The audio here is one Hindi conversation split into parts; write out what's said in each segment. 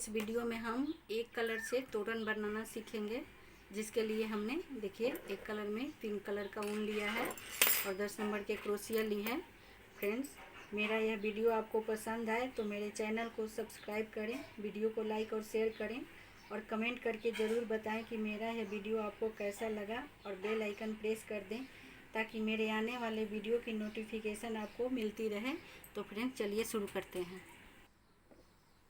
इस वीडियो में हम एक कलर से तोरण बनाना सीखेंगे, जिसके लिए हमने देखिए एक कलर में पिंक कलर का ऊन लिया है और 10 नंबर के क्रोशिया ली है। फ्रेंड्स, मेरा यह वीडियो आपको पसंद आए तो मेरे चैनल को सब्सक्राइब करें, वीडियो को लाइक और शेयर करें और कमेंट करके ज़रूर बताएं कि मेरा यह वीडियो आपको कैसा लगा, और बेल आइकन प्रेस कर दें ताकि मेरे आने वाले वीडियो की नोटिफिकेशन आपको मिलती रहे। तो फ्रेंड्स, चलिए शुरू करते हैं।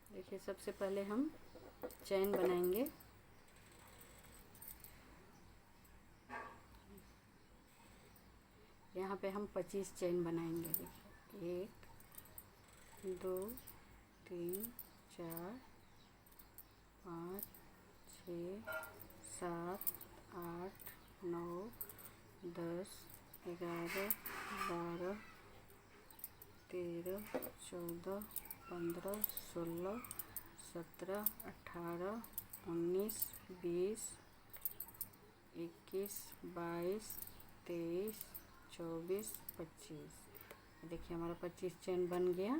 देखिए, सबसे पहले हम चैन बनाएंगे। यहाँ पे हम 25 चैन बनाएंगे। देखिए, 1 2 3 4 5 6 7 8 9 10 11 12 13 14 15 16 17 18 19 20 21 22 23 24 25। देखिए, हमारा 25 चैन बन गया।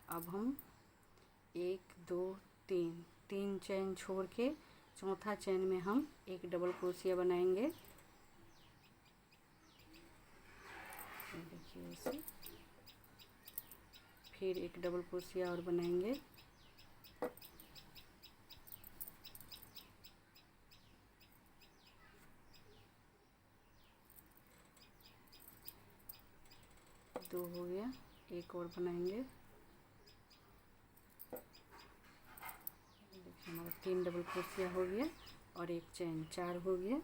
अब हम 1 2 3 चैन छोड़ के चौथा चैन में हम एक डबल क्रोशिया बनाएंगे। देखिए, ऐसे फिर एक डबल क्रोशिया और बनाएंगे। दो हो गया, एक और बनाएंगे। देखिए, हमारा 3 डबल क्रोशिया हो गया और एक चैन, 4 हो गया।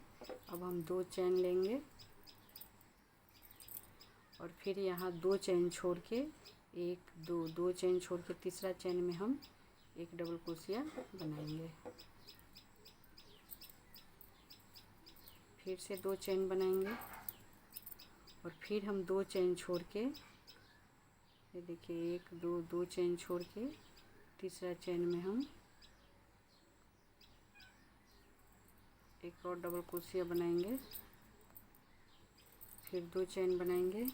अब हम 2 चैन लेंगे और फिर यहाँ 2 चैन छोड़ के 1 2 चैन छोड़ के तीसरा चैन में हम एक डबल क्रोशिया बनाएंगे। फिर से 2 चैन बनाएंगे और फिर हम 2 चैन छोड़ के, ये देखिए 1 2 चैन छोड़ के तीसरा चैन में हम एक और डबल क्रोशिया बनाएंगे। फिर 2 चैन बनाएंगे,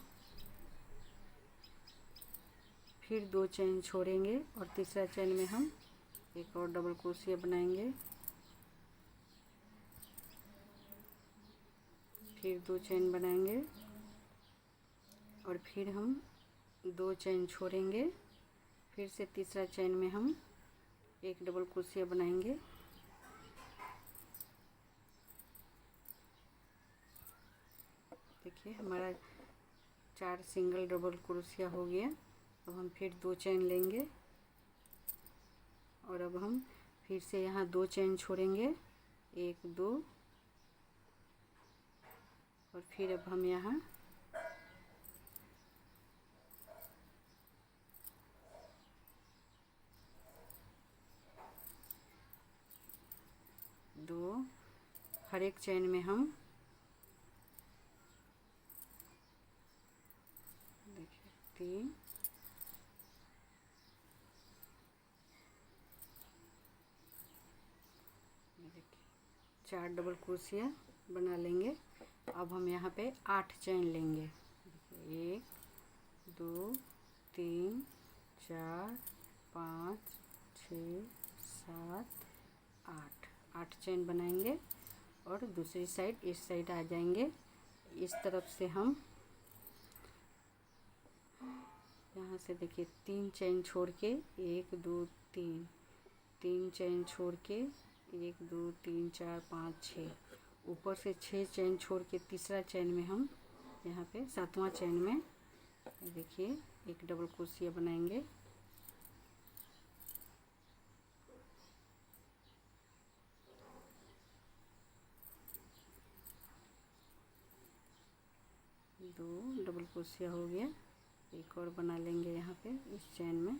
फिर 2 चैन छोड़ेंगे और तीसरा चैन में हम एक और डबल क्रोशिया बनाएंगे। फिर 2 चैन बनाएंगे और फिर हम 2 चैन छोड़ेंगे। फिर से तीसरा चैन में हम एक डबल क्रोशिया बनाएंगे। देखिए, हमारा 4 सिंगल डबल क्रोशिया हो गया। अब हम फिर 2 चैन लेंगे और अब हम फिर से यहाँ 2 चैन छोड़ेंगे, 1 2, और फिर अब हम यहाँ 2, हर एक चैन में हम देखिए 3 4 डबल क्रोशिया बना लेंगे। अब हम यहाँ पे 8 चैन लेंगे। 1 2 3 4 5 6 7 8 चैन बनाएंगे और दूसरी साइड इस साइड आ जाएंगे। इस तरफ से हम यहाँ से देखिए 3 चैन छोड़ के 1 2 3 चैन छोड़ के 1 2 3 4 5 6, ऊपर से 6 चैन छोड़ के तीसरा चैन में हम यहाँ पे 7वां चैन में देखिए एक डबल क्रोशिया बनाएंगे। दो डबल क्रोशिया हो गया, एक और बना लेंगे यहाँ पे इस चैन में।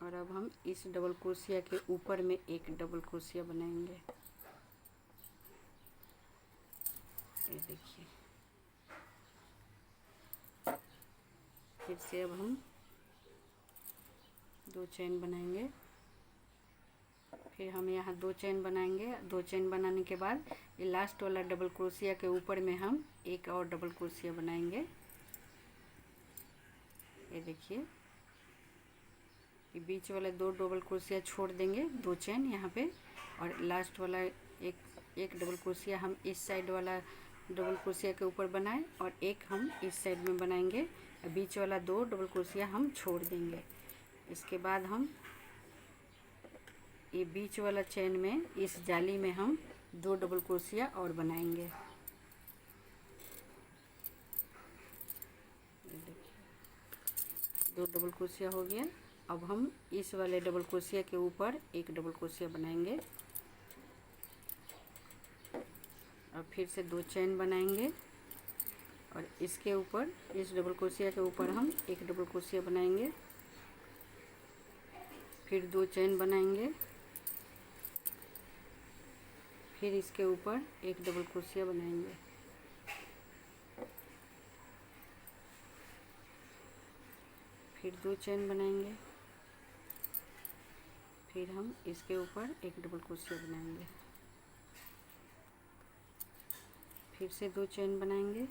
और अब हम इस डबल क्रोशिया के ऊपर में एक डबल क्रोशिया बनाएंगे। ये देखिए, फिर से अब हम 2 चैन बनाएंगे फिर हम यहाँ 2 चेन बनाएंगे। 2 चेन बनाने के बाद ये लास्ट वाला डबल क्रोशिया के ऊपर में हम एक और डबल क्रोशिया बनाएंगे। ये देखिए, ये बीच वाले 2 डबल क्रोशिया छोड़ देंगे, 2 चेन यहाँ पे, और लास्ट वाला एक डबल क्रोशिया हम इस साइड वाला डबल क्रोशिया के ऊपर बनाएं और एक हम इस साइड में बनाएंगे। बीच वाला 2 डबल क्रोशिया हम छोड़ देंगे। इसके बाद हम ये बीच वाला चेन में इस जाली में हम 2 डबल क्रोशिया और बनाएंगे। ये देखिए, 2 डबल क्रोशिया हो गया। अब हम इस वाले डबल क्रोशिया के ऊपर एक डबल क्रोशिया बनाएंगे और फिर से 2 चेन बनाएंगे और इसके ऊपर, इस डबल क्रोशिया के ऊपर हम एक डबल क्रोशिया बनाएंगे, फिर 2 चेन बनाएंगे, फिर इसके ऊपर एक डबल क्रोशिया बनाएंगे, फिर 2 चेन बनाएंगे, फिर हम इसके ऊपर एक डबल क्रोशिया बनाएंगे, फिर से 2 चेन बनाएंगे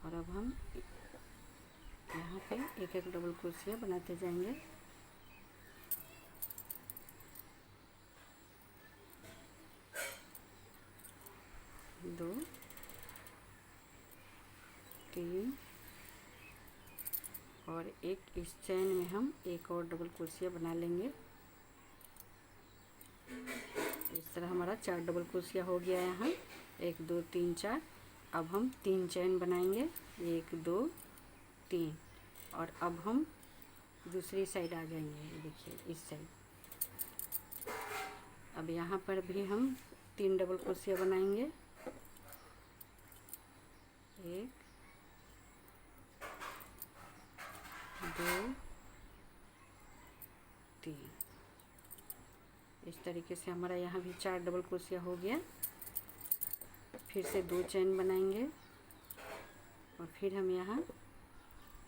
और अब हम यहाँ पे एक एक डबल क्रोशिया बनाते जाएंगे। 2 3 और एक इस चेन में हम एक और डबल क्रोशिया बना लेंगे। इस तरह हमारा 4 डबल क्रोशिया हो गया यहाँ, 1 2 3 4। अब हम 3 चेन बनाएंगे, 1 2 3, और अब हम दूसरी साइड आ जाएंगे। ये देखिए, इस साइड। अब यहाँ पर भी हम 3 डबल क्रोशिया बनाएंगे, 1 2 3। इस तरीके से हमारा यहाँ भी 4 डबल क्रोशिया हो गया। फिर से 2 चेन बनाएंगे और फिर हम यहाँ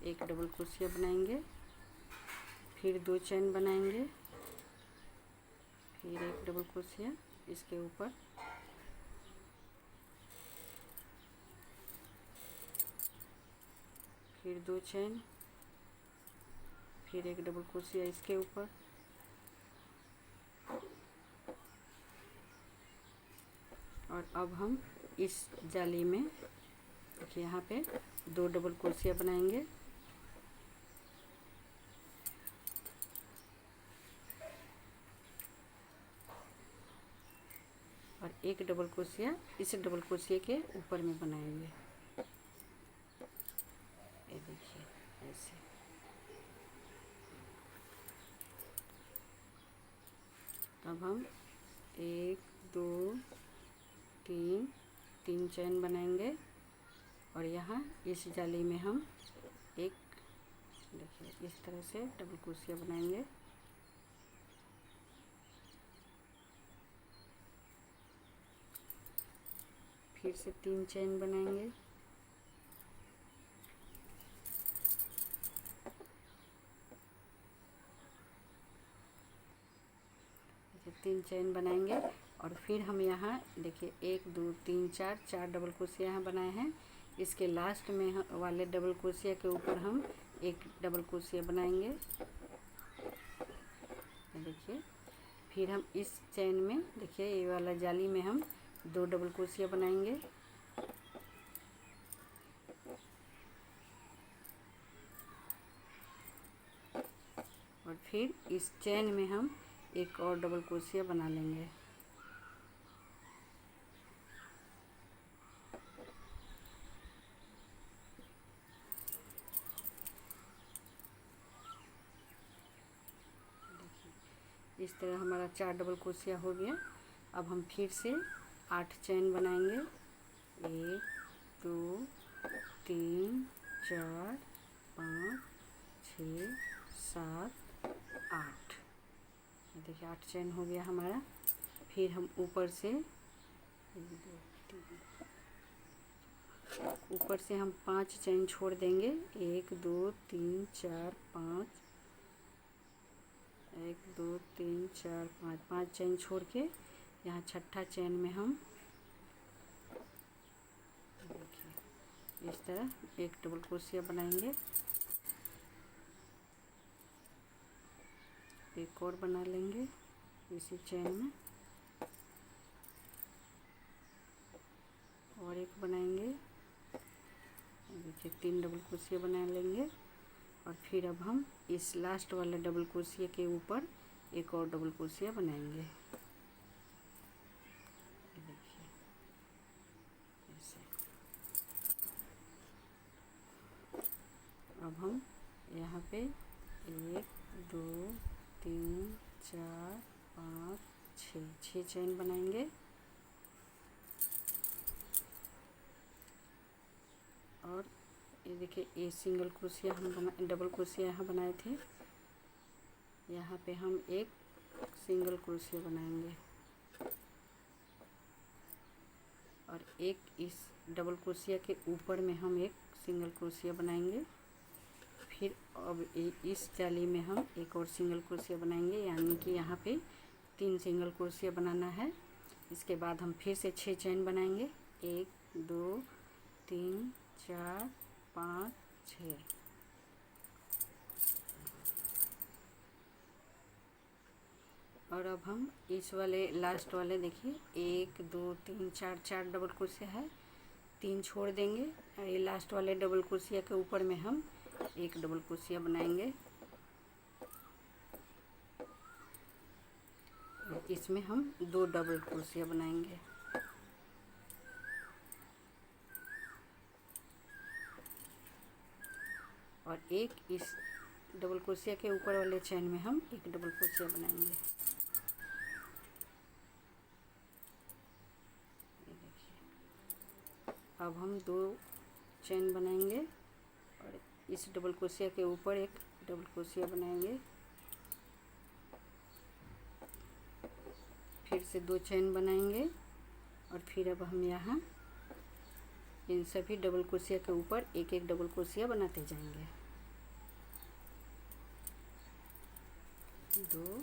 एक डबल क्रोशिया बनाएंगे, फिर 2 चेन बनाएंगे, फिर एक डबल क्रोशिया इसके ऊपर, फिर 2 चेन, फिर एक डबल क्रोशिया इसके ऊपर, और अब हम इस जाली में देखिए यहाँ पे 2 डबल क्रोशिया बनाएंगे और एक डबल क्रोशिया इस डबल क्रोशिया के ऊपर में बनाएंगे। ये देखिए, ऐसे। अब हम 1 2 3 चेन बनाएंगे और यहाँ इस जाली में हम एक, देखिए, इस तरह से डबल क्रोशिया बनाएंगे। फिर से 3 चेन बनाएंगे, देखिए 3 चेन बनाएंगे और फिर हम यहाँ देखिए 1 2 3 4 डबल क्रोशिया यहाँ बनाए हैं। इसके लास्ट में वाले डबल क्रोशिया के ऊपर हम एक डबल क्रोशिया बनाएंगे। देखिए, फिर हम इस चेन में, देखिए ये वाला जाली में हम 2 डबल क्रोशिया बनाएंगे, और फिर इस चेन में हम एक और डबल क्रोशिया बना लेंगे। इस तरह हमारा 4 डबल क्रोशिया हो गया। अब हम फिर से 8 चेन बनाएंगे, 1 2 3 4 5 6 7 8। देखिए 8 चेन हो गया हमारा। फिर हम ऊपर से हम 5 चेन छोड़ देंगे, 1 2 3 4 5, 1 2 3 4 5 5 चेन छोड़ के यहाँ छठा चेन में हम देखिए इस तरह एक डबल क्रोशिया बनाएंगे, एक और बना लेंगे इसी चेन में, और एक बनाएंगे। देखिए 3 डबल क्रोशिया बना लेंगे और फिर अब हम इस लास्ट वाले डबल क्रोशिया के ऊपर एक और डबल क्रोशिया बनाएंगे। देखिए ऐसे। अब हम यहाँ पे 1 2 3 4 5 6 चेन बनाएंगे और ये देखिए ये सिंगल क्रोशिया हम डबल क्रोशिया यहाँ बनाए थे, यहाँ पे हम एक सिंगल क्रोशिया बनाएंगे और एक इस डबल क्रोशिया के ऊपर में हम एक सिंगल क्रोशिया बनाएंगे। फिर अब इस जाली में हम एक और सिंगल क्रोशिया बनाएंगे, यानी कि यहाँ पे 3 सिंगल क्रोशिया बनाना है। इसके बाद हम फिर से 6 चेन बनाएंगे, 1 2 3 4 5 6। और अब हम इस वाले लास्ट वाले देखिए 1 2 3 4 4 डबल क्रोशिया है, 3 छोड़ देंगे और ये लास्ट वाले डबल क्रोशिया के ऊपर में हम एक डबल क्रोशिया बनाएंगे। इसमें हम 2 डबल क्रोशिया बनाएंगे और एक इस डबल क्रोशिया के ऊपर वाले चेन में हम एक डबल क्रोशिया बनाएंगे। ये देखिए अब हम 2 चेन बनाएंगे और इस डबल क्रोशिया के ऊपर एक डबल क्रोशिया बनाएंगे, फिर से 2 चेन बनाएंगे और फिर अब हम यहाँ इन सभी डबल क्रोशिया के ऊपर एक एक डबल क्रोशिया बनाते जाएंगे। 2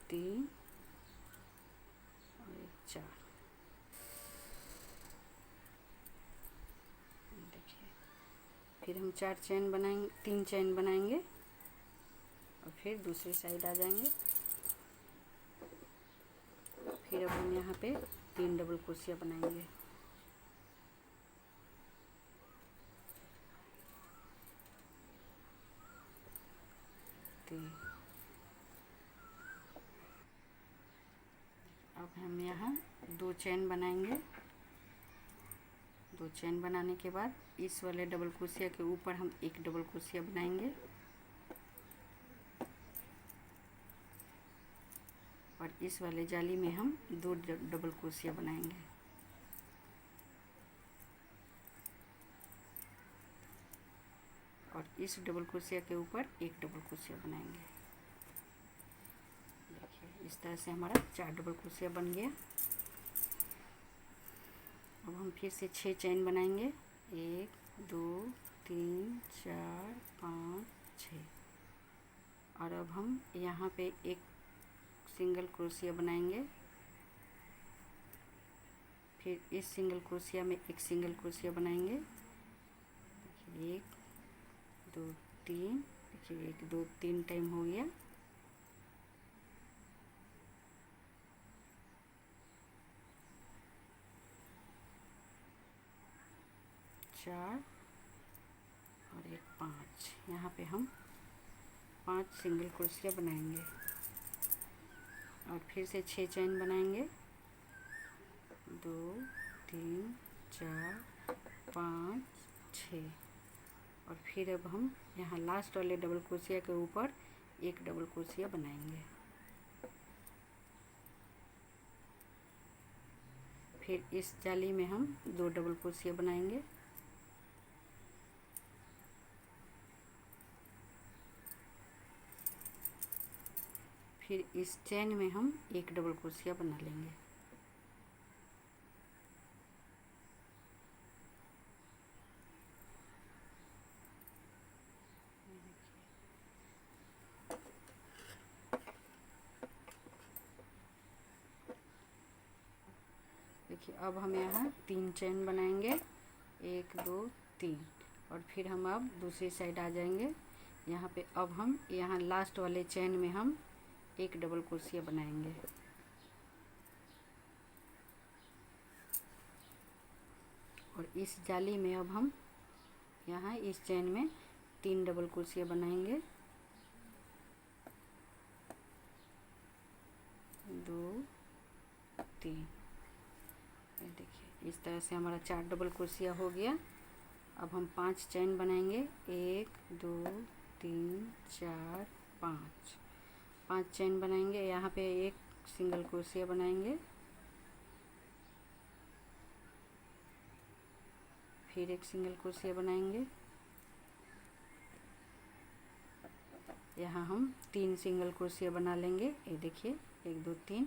3 और 4। देखिए फिर हम 4 चेन बनाएंगे, 3 चेन बनाएंगे और फिर दूसरी साइड आ जाएंगे। फिर अब हम यहाँ पे 3 डबल क्रोशिया बनाएंगे, अब हम यहाँ 2 चेन बनाएंगे। 2 चेन बनाने के बाद इस वाले डबल क्रोशिया के ऊपर हम एक डबल क्रोशिया बनाएंगे और इस वाले जाली में हम 2 डबल क्रोशिया बनाएंगे। और इस डबल क्रोशिया के ऊपर एक डबल क्रोशिया बनाएंगे। देखिए इस तरह से हमारा 4 डबल क्रोशिया बन गया। अब हम फिर से 6 चेन बनाएंगे, 1 2 3 4 5 6 और अब हम यहाँ पे एक सिंगल क्रोशिया बनाएंगे, फिर इस सिंगल क्रोशिया में एक सिंगल क्रोशिया बनाएंगे। 1 2 3, देखिए 1 2 3 टाइम हो गया। चार और एक 5, यहाँ पे हम 5 सिंगल क्रोशिया बनाएंगे और फिर से 6 चेन बनाएंगे, 2 3 4 5 6 और फिर अब हम यहाँ लास्ट वाले डबल क्रोशिया के ऊपर एक डबल क्रोशिया बनाएंगे। फिर इस जाली में हम 2 डबल क्रोशिया बनाएंगे फिर इस चेन में हम एक डबल क्रोशिया बना लेंगे। देखिए अब हम यहाँ 3 चेन बनाएंगे, 1 2 3, और फिर हम अब दूसरी साइड आ जाएंगे। यहाँ पे अब हम यहाँ लास्ट वाले चेन में हम एक डबल क्रोशिया बनाएंगे। और इस जाली में अब हम यहाँ इस चेन में 3 डबल क्रोशिया बनाएंगे, 2 3। ये देखिए इस तरह से हमारा 4 डबल क्रोशिया हो गया। अब हम 5 चेन बनाएंगे, 1 2 3 4 5 चेन बनाएंगे। यहाँ पे एक सिंगल क्रोशिया बनाएंगे, फिर एक सिंगल क्रोशिया बनाएंगे। यहाँ हम 3 सिंगल क्रोशिया बना लेंगे। ये देखिए 1 2 3।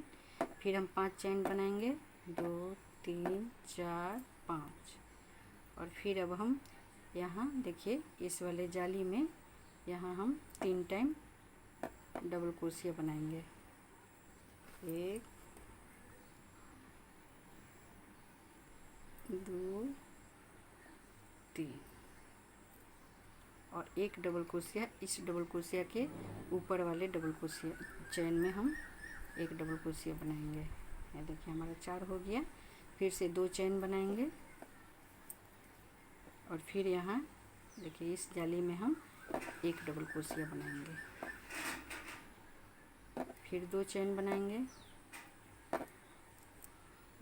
फिर हम 5 चेन बनाएंगे, 2 3 4 5। और फिर अब हम यहाँ देखिए इस वाले जाली में यहाँ हम 3 टाइम डबल क्रोशिया बनाएंगे, 1 2 3, और एक डबल क्रोशिया इस डबल क्रोशिया के ऊपर वाले डबल क्रोशिया चेन में हम एक डबल क्रोशिया बनाएंगे। ये देखिए हमारा 4 हो गया। फिर से 2 चेन बनाएंगे, और फिर यहाँ देखिए इस जाली में हम एक डबल क्रोशिया बनाएंगे, फिर 2 चेन बनाएंगे,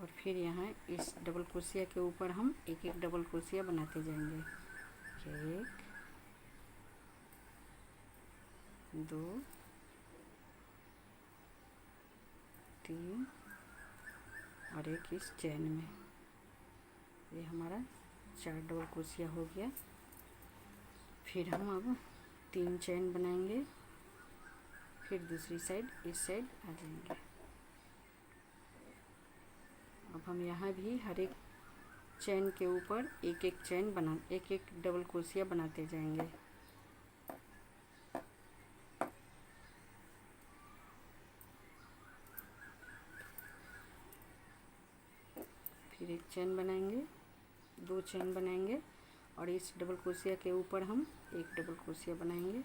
और फिर यहाँ इस डबल क्रोशिया के ऊपर हम एक एक डबल क्रोशिया बनाते जाएंगे। 1 2 3 और एक इस चेन में। ये हमारा 4 डबल क्रोशिया हो गया। फिर हम अब 3 चेन बनाएंगे, फिर दूसरी साइड इस साइड आ जाएंगे। अब हम यहाँ भी हर एक चेन के ऊपर एक एक डबल क्रोशिया बनाते जाएंगे। फिर एक चेन बनाएंगे, 2 चेन बनाएंगे, और इस डबल क्रोशिया के ऊपर हम एक डबल क्रोशिया बनाएंगे,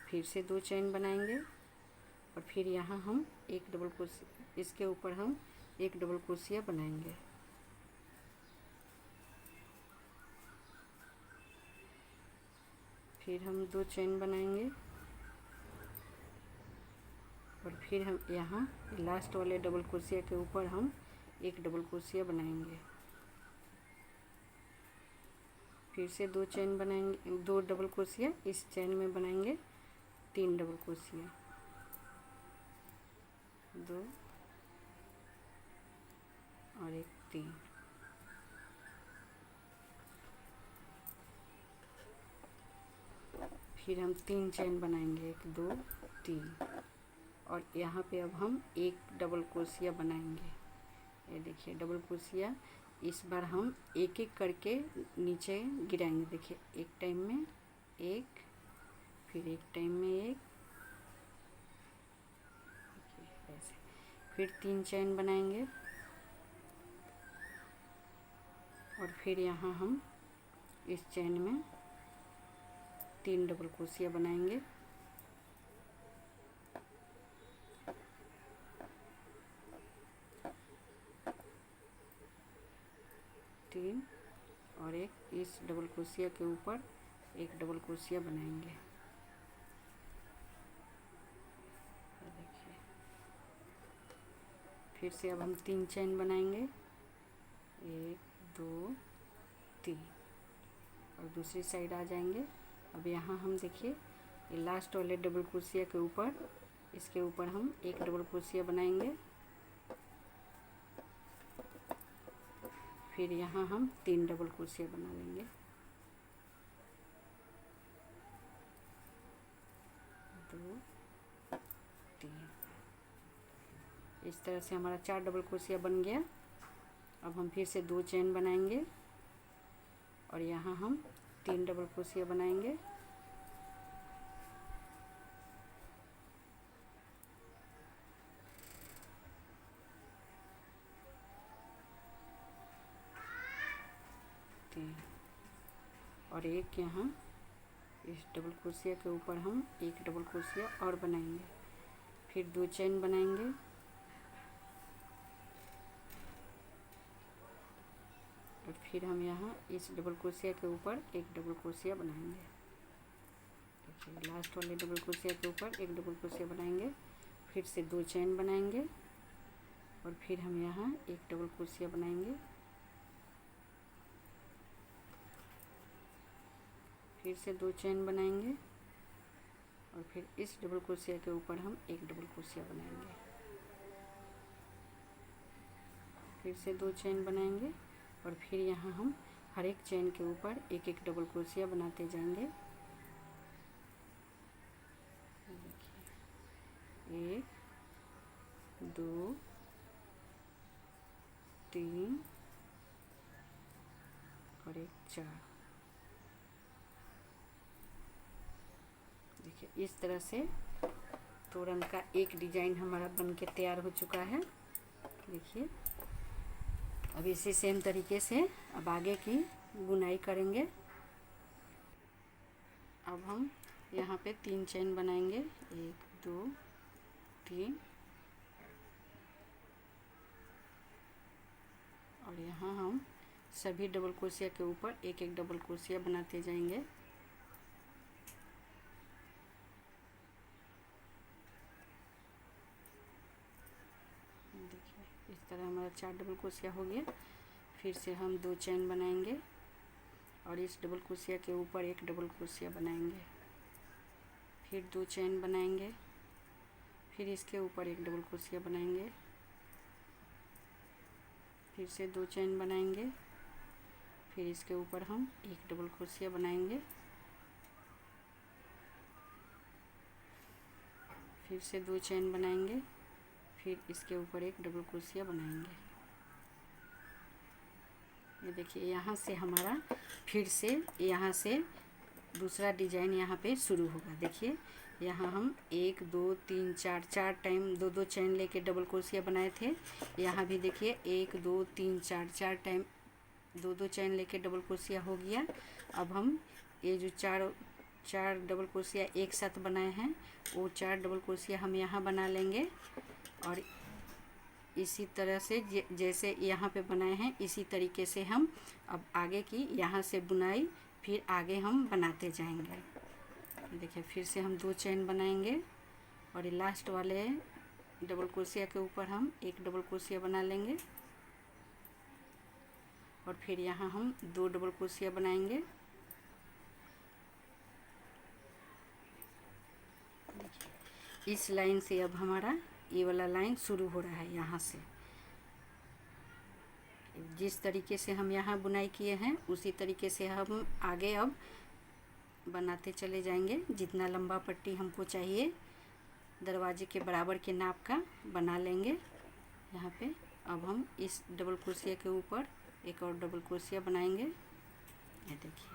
फिर से 2 चेन बनाएंगे, और फिर यहाँ हम एक डबल क्रोशिया इसके ऊपर हम एक डबल क्रोशिया बनाएंगे। फिर हम 2 चेन बनाएंगे, और फिर हम यहाँ लास्ट वाले डबल क्रोशिया के ऊपर हम एक डबल क्रोशिया बनाएंगे। फिर से 2 चेन बनाएंगे, 2 डबल क्रोशिया इस चेन में बनाएंगे, 3 डबल क्रोशिया, 2 और एक 3। फिर हम 3 चेन बनाएंगे, 1 2 3, और यहाँ पे अब हम एक डबल क्रोशिया बनाएंगे। ये देखिए डबल क्रोशिया इस बार हम एक एक करके नीचे गिराएंगे। देखिए एक टाइम में एक, फिर एक टाइम में एक, ऐसे। फिर 3 चेन बनाएंगे, और फिर यहाँ हम इस चेन में 3 डबल क्रोशिया बनाएंगे, तीन, और एक इस डबल क्रोशिया के ऊपर एक डबल क्रोशिया बनाएंगे। देखिए फिर से अब हम 3 चेन बनाएंगे, 1 2 3, और दूसरी साइड आ जाएंगे। अब यहाँ हम देखिए ये लास्ट वाले डबल क्रोशिया के ऊपर इसके ऊपर हम एक डबल क्रोशिया बनाएंगे, फिर यहाँ हम 3 डबल क्रोशिया बना लेंगे। 2 3। इस तरह से हमारा 4 डबल क्रोशिया बन गया। अब हम फिर से 2 चेन बनाएंगे, और यहाँ हम 3 डबल क्रोशिया बनाएंगे, 3 और एक यहाँ इस डबल क्रोशिया के ऊपर हम एक डबल क्रोशिया और बनाएंगे, फिर 2 चेन बनाएंगे और फिर हम यहाँ इस डबल क्रोशिया के ऊपर एक डबल क्रोशिया बनाएंगे। देखिए लास्ट वाले डबल क्रोशिया के ऊपर एक डबल क्रोशिया बनाएंगे, फिर से 2 चेन बनाएंगे और फिर हम यहाँ एक डबल क्रोशिया बनाएंगे, फिर से 2 चेन बनाएंगे और फिर इस डबल क्रोशिया के ऊपर हम एक डबल क्रोशिया बनाएंगे, फिर से 2 चेन बनाएंगे और फिर यहाँ हम हर एक चेन के ऊपर एक एक डबल क्रोशिया बनाते जाएंगे। देखिए 1 2 3 और एक 4। देखिए इस तरह से तोरण का एक डिजाइन हमारा बन के तैयार हो चुका है। देखिए अब इसी सेम तरीके से अब आगे की बुनाई करेंगे। अब हम यहाँ पे 3 चेन बनाएंगे, 1 2 3 और यहाँ हम सभी डबल क्रोशिया के ऊपर एक एक डबल क्रोशिया बनाते जाएंगे। देखिए इस तरह हमारा 4 डबल क्रोशिया हो गया। फिर से हम 2 चेन बनाएंगे और इस डबल क्रोशिया के ऊपर एक डबल क्रोशिया बनाएंगे, फिर 2 चेन बनाएंगे, फिर इसके ऊपर एक डबल क्रोशिया बनाएंगे, फिर से 2 चेन बनाएंगे, फिर इसके ऊपर हम एक डबल क्रोशिया बनाएंगे, फिर से 2 चेन बनाएंगे, फिर इसके ऊपर एक डबल क्रोशिया बनाएंगे। ये देखिए यहाँ से हमारा फिर से यहाँ से दूसरा डिजाइन यहाँ पे शुरू होगा। देखिए यहाँ हम 1 2 3 4 टाइम 2 चेन लेके डबल क्रोशिया बनाए थे। यहाँ भी देखिए 1 2 3 4 टाइम 2 चेन लेके डबल क्रोशिया हो गया। अब हम ये जो चार डबल क्रोशिया एक साथ बनाए हैं वो 4 डबल क्रोशिया हम यहाँ बना लेंगे और इसी तरह से जैसे यहाँ पे बनाए हैं इसी तरीके से हम अब आगे की यहाँ से बुनाई फिर आगे हम बनाते जाएंगे। देखिए फिर से हम 2 चेन बनाएंगे और लास्ट वाले डबल क्रोशिया के ऊपर हम एक डबल क्रोशिया बना लेंगे और फिर यहाँ हम 2 डबल क्रोशिया बनाएंगे। इस लाइन से अब हमारा ये वाला लाइन शुरू हो रहा है। यहाँ से जिस तरीके से हम यहाँ बुनाई किए हैं उसी तरीके से हम आगे अब बनाते चले जाएंगे। जितना लंबा पट्टी हमको चाहिए दरवाजे के बराबर के नाप का बना लेंगे। यहाँ पे अब हम इस डबल क्रोशिया के ऊपर एक और डबल क्रोशिया बनाएंगे। ये देखिए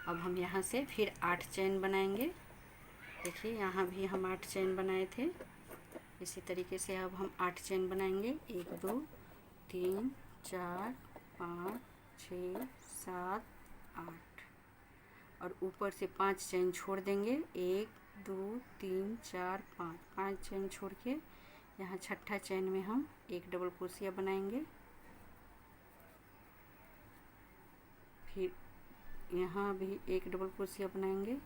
अब हम यहाँ से फिर 8 चेन बनाएंगे। देखिए यहाँ भी हम 8 चेन बनाए थे, इसी तरीके से अब हम 8 चेन बनाएंगे। 1 2 3 4 5 6 7 8 और ऊपर से 5 चेन छोड़ देंगे। 1 2 3 4 5 चेन छोड़ के यहाँ छठा चेन में हम एक डबल क्रोशिया बनाएंगे। फिर यहाँ भी एक डबल क्रोशिया बनाएंगे,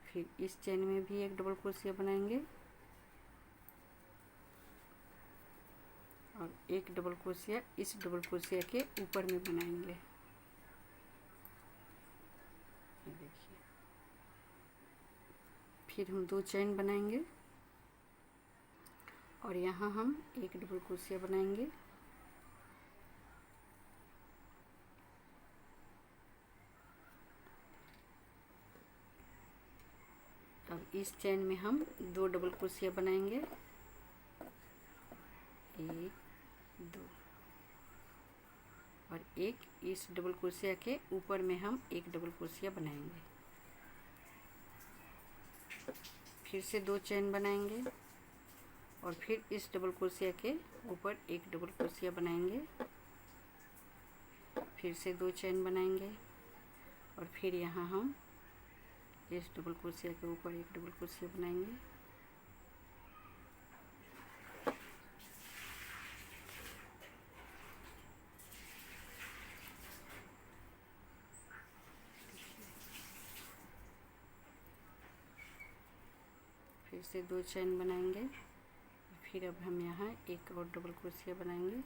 फिर इस चेन में भी एक डबल क्रोशिया बनाएंगे और एक डबल क्रोशिया इस डबल क्रोशिया के ऊपर में बनाएंगे। देखिए फिर हम 2 चेन बनाएंगे और यहाँ हम एक डबल क्रोशिया बनाएंगे। अब इस चेन में हम 2 डबल क्रोशिया बनाएंगे। 1 2 और एक इस डबल क्रोशिया के ऊपर में हम एक डबल क्रोशिया बनाएंगे। फिर से 2 चेन बनाएंगे और फिर इस डबल क्रोशिया के ऊपर एक डबल क्रोशिया बनाएंगे फिर से 2 चेन बनाएंगे और फिर यहाँ हम इस डबल क्रोशिया के ऊपर एक डबल क्रोशिया बनाएंगे। फिर से 2 चेन बनाएंगे। फिर अब हम यहाँ एक और डबल क्रोशिया बनाएंगे।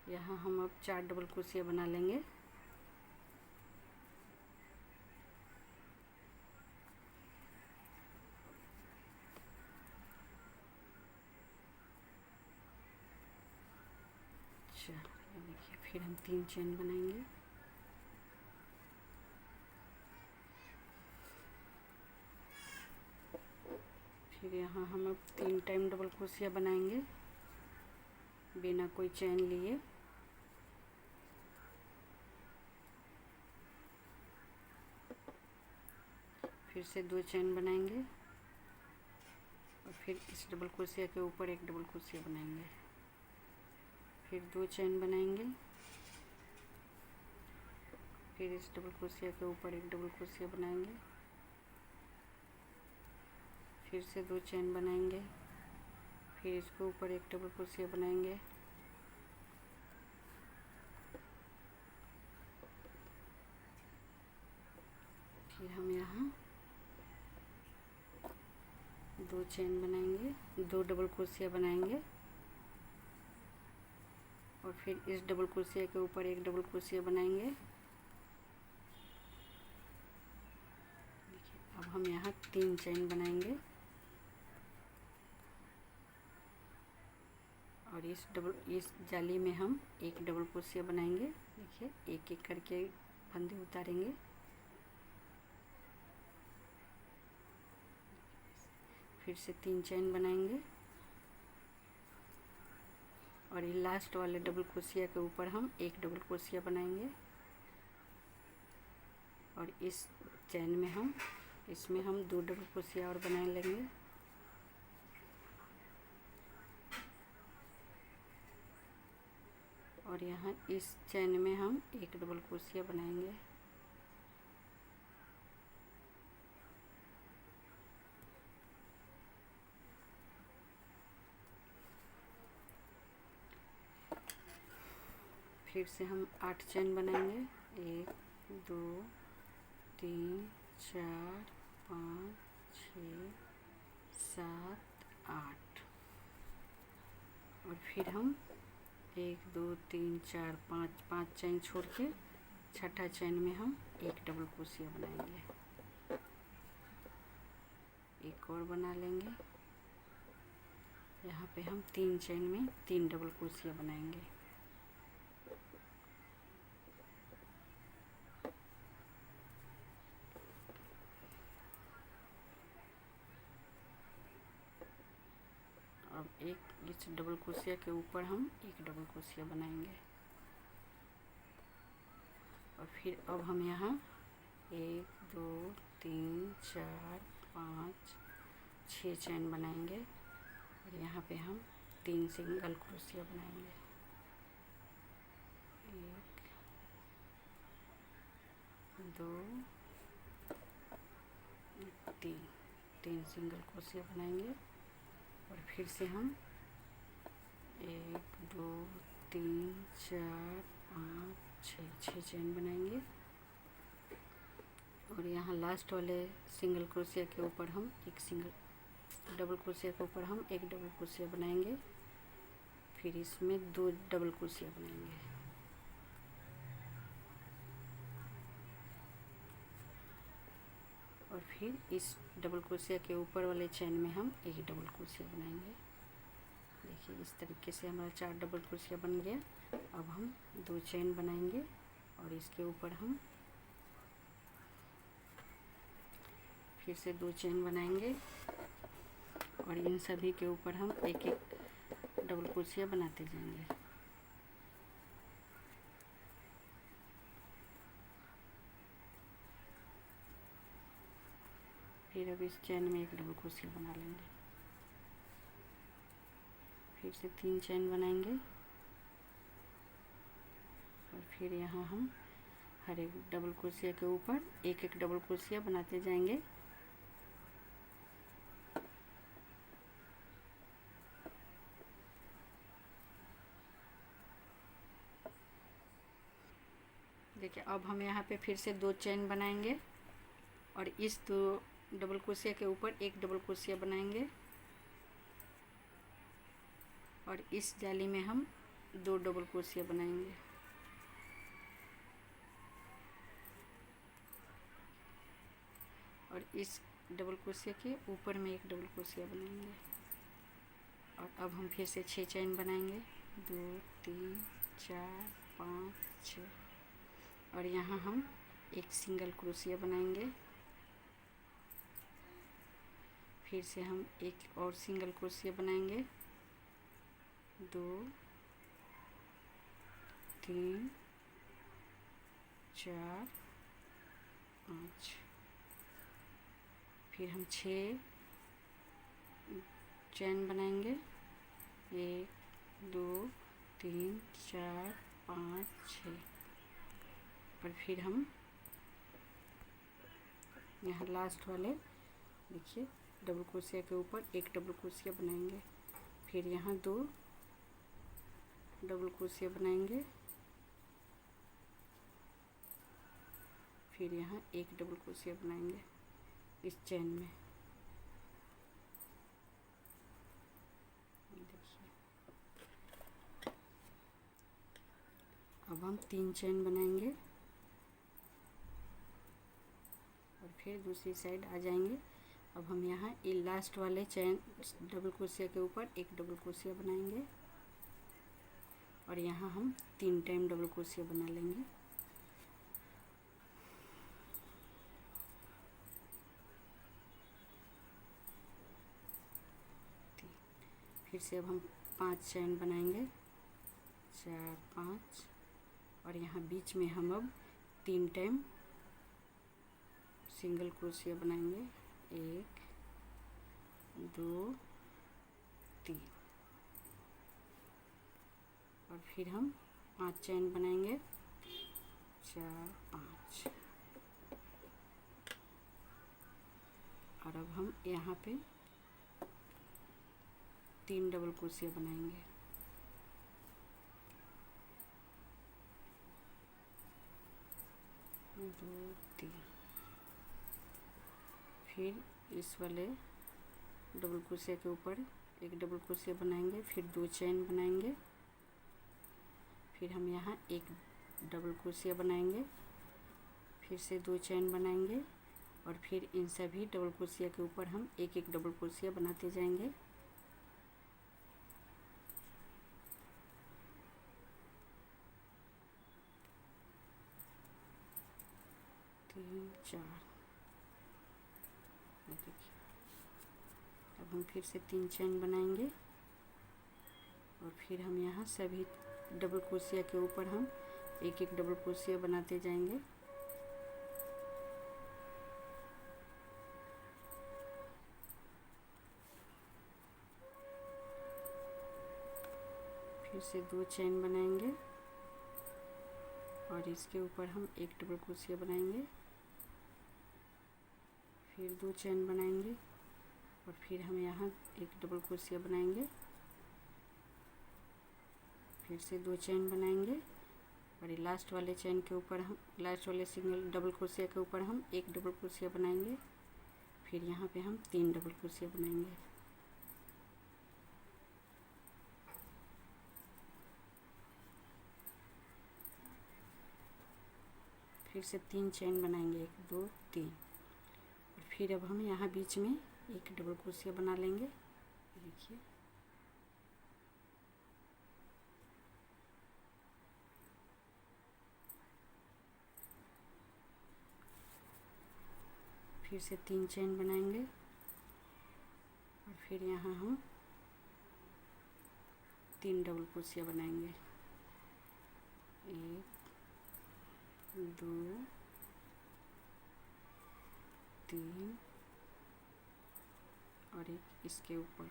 यहाँ हम अब 4 डबल क्रोशिया बना लेंगे। चलिए देखिए, फिर हम 3 चेन बनाएंगे। फिर यहाँ हम अब 3 टाइम डबल क्रोशिया बनाएंगे बिना कोई चेन लिए। फिर से 2 चेन बनाएंगे और फिर इस डबल क्रोशिया के ऊपर एक डबल क्रोशिया बनाएंगे। फिर 2 चेन बनाएंगे, फिर इस डबल क्रोशिया के ऊपर एक डबल क्रोशिया बनाएंगे। फिर से 2 चेन बनाएंगे, फिर इसके ऊपर एक डबल क्रोशिया बनाएंगे। फिर हम यहाँ 2 चेन बनाएंगे, 2 डबल क्रोशिया बनाएंगे और फिर इस डबल क्रोशिया के ऊपर एक डबल क्रोशिया बनाएंगे। देखिए, अब हम यहाँ 3 चेन बनाएंगे और इस जाली में हम एक डबल क्रोशिया बनाएंगे। देखिए, एक एक करके फंदे उतारेंगे। फिर से 3 चेन बनाएंगे और ये लास्ट वाले डबल क्रोशिया के ऊपर हम एक डबल क्रोशिया बनाएंगे और इस चेन में इसमें हम 2 डबल क्रोशिया और बना लेंगे। और यहाँ इस चेन में हम एक डबल क्रोशिया बनाएंगे। फिर से हम 8 चेन बनाएंगे। 1 2 3 4 5 6 7 8 और फिर हम 1 2 3 4 5 चेन छोड़ के छठा चेन में हम एक डबल क्रोशिया बनाएंगे। एक और बना लेंगे। यहाँ पे हम 3 चेन में 3 डबल क्रोशिया बनाएंगे। अब एक इस डबल क्रोशिया के ऊपर हम एक डबल क्रोशिया बनाएंगे और फिर अब हम यहाँ 1 2 3 4 5 6 चेन बनाएंगे और यहाँ पे हम 3 सिंगल क्रोशिया बनाएंगे। 1 2 3 सिंगल क्रोशिया बनाएंगे और फिर से हम 1 2 3 4 5 6 चेन बनाएंगे और यहाँ लास्ट वाले सिंगल क्रोशिया के ऊपर हम डबल क्रोशिया के ऊपर हम एक डबल क्रोशिया बनाएंगे। फिर इसमें 2 डबल क्रोशिया बनाएंगे और फिर इस डबल क्रोशिया के ऊपर वाले चेन में हम एक डबल क्रोशिया बनाएंगे। देखिए, इस तरीके से हमारा 4 डबल क्रोशिया बन गया। अब हम 2 चेन बनाएंगे और इसके ऊपर हम फिर से 2 चेन बनाएंगे और इन सभी के ऊपर हम एक एक डबल क्रोशिया बनाते जाएंगे। फिर अब इस चेन में एक डबल क्रोशिया बना लेंगे। फिर से 3 चेन बनाएंगे और फिर यहाँ हम हर एक डबल क्रोशिया के ऊपर एक एक डबल क्रोशिया बनाते जाएंगे। देखिए अब हम यहाँ पे फिर से 2 चेन बनाएंगे और इस 2 डबल क्रोशिया के ऊपर एक डबल क्रोशिया बनाएंगे और इस जाली में हम 2 डबल क्रोशिया बनाएंगे। और इस डबल क्रोशिया के ऊपर में एक डबल क्रोशिया बनाएंगे और अब हम फिर से 6 चेन बनाएंगे। 2 3 4 5 6 और यहाँ हम एक सिंगल क्रोशिया बनाएंगे। फिर से हम एक और सिंगल क्रोशिया बनाएंगे। 2 3 4 5 फिर हम 6 चेन बनाएंगे। 1 2 3 4 5 6 और फिर हम यहाँ लास्ट वाले देखिए डबल क्रोशिया के ऊपर एक डबल क्रोशिया बनाएंगे। फिर यहाँ 2 डबल क्रोशिया बनाएंगे। फिर यहाँ एक डबल क्रोशिया बनाएंगे इस चेन में। देखिए अब हम 3 चेन बनाएंगे और फिर दूसरी साइड आ जाएंगे। अब हम यहाँ ये लास्ट वाले चेन डबल क्रोशिया के ऊपर एक डबल क्रोशिया बनाएंगे और यहाँ हम 3 टाइम डबल क्रोशिया बना लेंगे। फिर से अब हम 5 चेन बनाएंगे 4 5 और यहाँ बीच में हम अब 3 टाइम सिंगल क्रोशिया बनाएंगे। 1 2 3 और फिर हम 5 चेन बनाएंगे 4 5 और अब हम यहाँ पे 3 डबल क्रोशिया बनाएंगे। 2 3 फिर इस वाले डबल क्रोशिया के ऊपर एक डबल क्रोशिया बनाएंगे। फिर 2 चेन बनाएंगे। फिर हम यहाँ एक डबल क्रोशिया बनाएंगे। फिर से 2 चेन बनाएंगे और फिर इन सभी डबल क्रोशिया के ऊपर हम एक एक डबल क्रोशिया बनाते जाएंगे। 3 4 देखिए अब हम फिर से 3 चेन बनाएंगे और फिर हम यहाँ सभी डबल क्रोशिया के ऊपर हम एक एक डबल क्रोशिया बनाते जाएंगे। फिर से 2 चेन बनाएंगे और इसके ऊपर हम एक डबल क्रोशिया बनाएंगे। फिर 2 चेन बनाएंगे और फिर हम यहाँ एक डबल क्रोशिया बनाएंगे। फिर से 2 चेन बनाएंगे और ये लास्ट वाले चेन के ऊपर हम लास्ट वाले सिंगल डबल क्रोशिया के ऊपर हम एक डबल क्रोशिया बनाएंगे। फिर यहाँ पे हम 3 डबल क्रोशिया बनाएंगे। फिर से 3 चेन बनाएंगे 1 2 3 और फिर अब हम यहाँ बीच में एक डबल क्रोशिया बना लेंगे। देखिए फिर से 3 चेन बनाएंगे और फिर यहाँ हम 3 डबल क्रोशिया बनाएंगे। 1 2 3 और एक इसके ऊपर।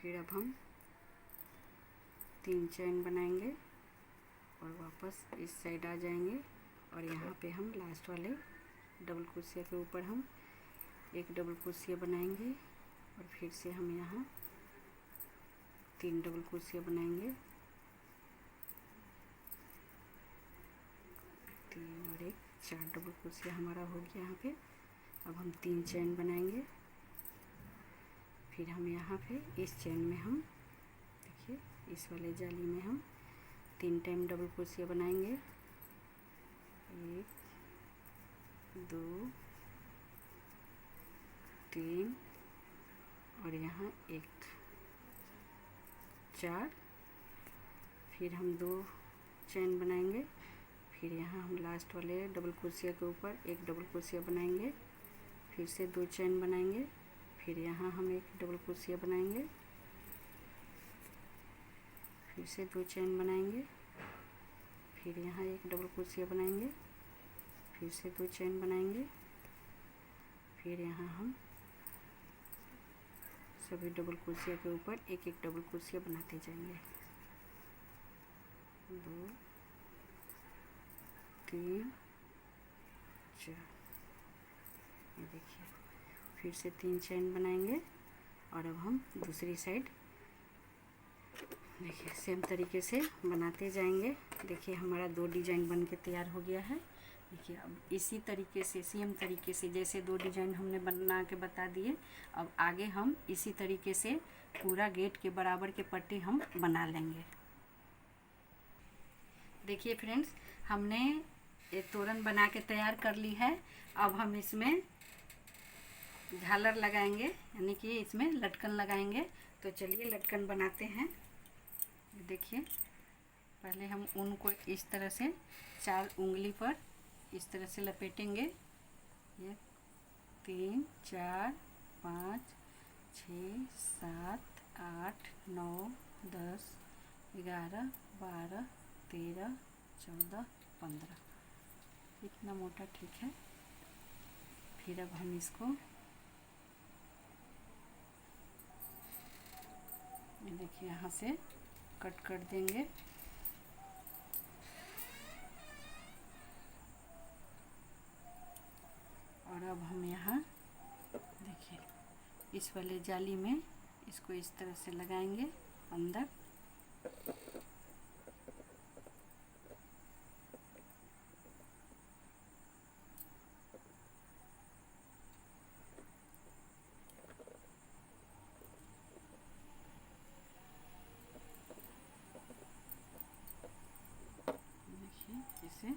फिर अब हम 3 चेन बनाएंगे और वापस इस साइड आ जाएंगे और यहाँ पे हम लास्ट वाले डबल क्रोशिया के ऊपर हम एक डबल क्रोशिया बनाएंगे और फिर से हम यहाँ 3 डबल क्रोशिया बनाएंगे, 3 और 1 4 डबल क्रोशिया हमारा हो गया यहाँ पे। अब हम 3 चेन बनाएंगे, फिर हम यहाँ पे इस चेन में हम देखिए इस वाले जाली में हम 3 टाइम डबल क्रोशिया बनाएंगे, 1 2 3 और यहाँ 1 4। फिर हम 2 चेन बनाएंगे, फिर यहाँ हम लास्ट वाले डबल क्रोशिया के ऊपर एक डबल क्रोशिया बनाएंगे, फिर से 2 चेन बनाएंगे, फिर यहाँ हम एक डबल क्रोशिया बनाएंगे, फिर से 2 चेन बनाएंगे, फिर यहाँ एक डबल क्रोशिया बनाएंगे, फिर से 2 चेन बनाएंगे, फिर यहाँ हम सभी डबल क्रोशिया के ऊपर एक एक डबल क्रोशिया बनाते जाएंगे, 2 3 4। ये देखिए फिर से 3 चेन बनाएंगे और अब हम दूसरी साइड देखिए सेम तरीके से बनाते जाएंगे। देखिए हमारा 2 डिजाइन बन के तैयार हो गया है। देखिए अब इसी तरीके से सेम तरीके से जैसे 2 डिजाइन हमने बना के बता दिए, अब आगे हम इसी तरीके से पूरा गेट के बराबर के पट्टी हम बना लेंगे। देखिए फ्रेंड्स, हमने ये तोरण बना के तैयार कर ली है। अब हम इसमें झालर लगाएंगे, यानी कि इसमें लटकन लगाएंगे। तो चलिए लटकन बनाते हैं। देखिए पहले हम ऊन को इस तरह से 4 उंगली पर इस तरह से लपेटेंगे। ये 3 4 5 6 7 8 9 10 11 12 13 14 15। इतना मोटा ठीक है। फिर अब हम इसको ये देखिए यहाँ से कट कर देंगे। और अब हम यहाँ देखिए इस वाले जाली में इसको इस तरह से लगाएंगे अंदर। इसे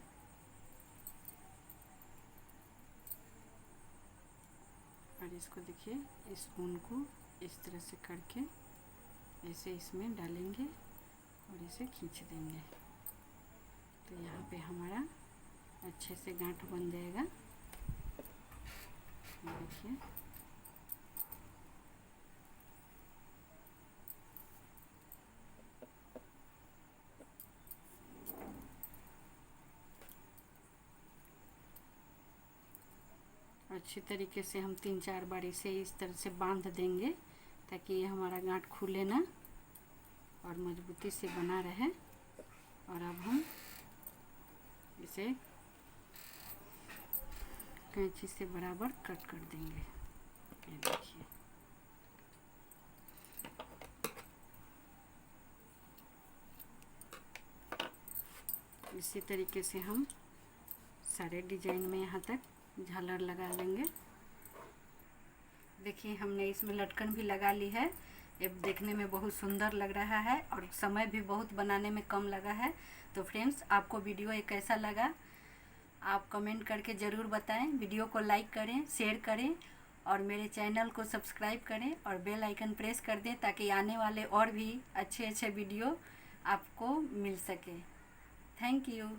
और इसको देखिए इस ऊन को इस तरह से करके ऐसे इसमें डालेंगे और इसे खींच देंगे। तो यहाँ पे हमारा अच्छे से गांठ बन जाएगा। देखिए अच्छी तरीके से हम 3-4 बार इसे इस तरह से बांध देंगे ताकि ये हमारा गांठ खुले ना और मजबूती से बना रहे। और अब हम इसे कैंची से बराबर कट कर देंगे। ये देखिए इसी तरीके से हम सारे डिजाइन में यहाँ तक झालर लगा लेंगे। देखिए हमने इसमें लटकन भी लगा ली है। ये देखने में बहुत सुंदर लग रहा है और समय भी बहुत बनाने में कम लगा है। तो फ्रेंड्स, आपको वीडियो ये कैसा लगा आप कमेंट करके ज़रूर बताएं। वीडियो को लाइक करें, शेयर करें और मेरे चैनल को सब्सक्राइब करें और बेल आइकन प्रेस कर दें ताकि आने वाले और भी अच्छे अच्छे वीडियो आपको मिल सके। Thank you.